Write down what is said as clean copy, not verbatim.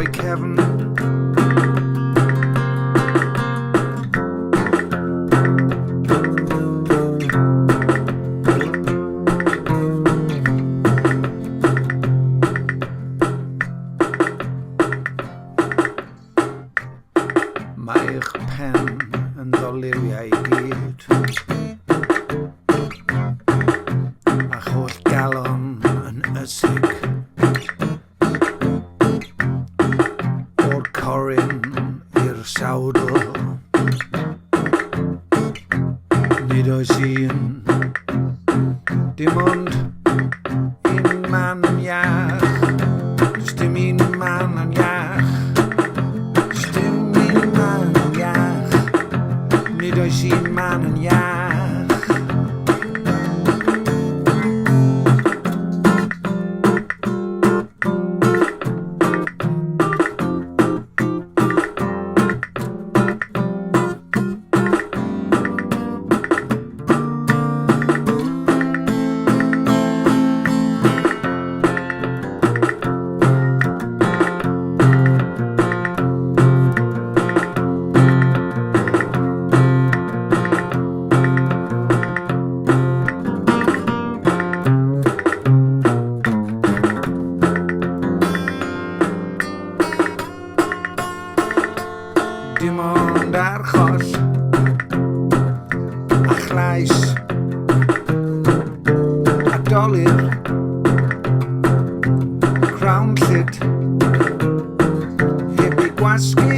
roi cefn. Mae'ch pen yn ddoluriau I gyd, a'ch holl galon yn ysig. O'r coryn i'r sawdl, nid oes un, dim ond un man yn iach, does dim un man yn iach, does dim un man yn iach, nid oes un man yn iach. Dim ond archos a chlais a dolir crawn llyd heb I gwasgu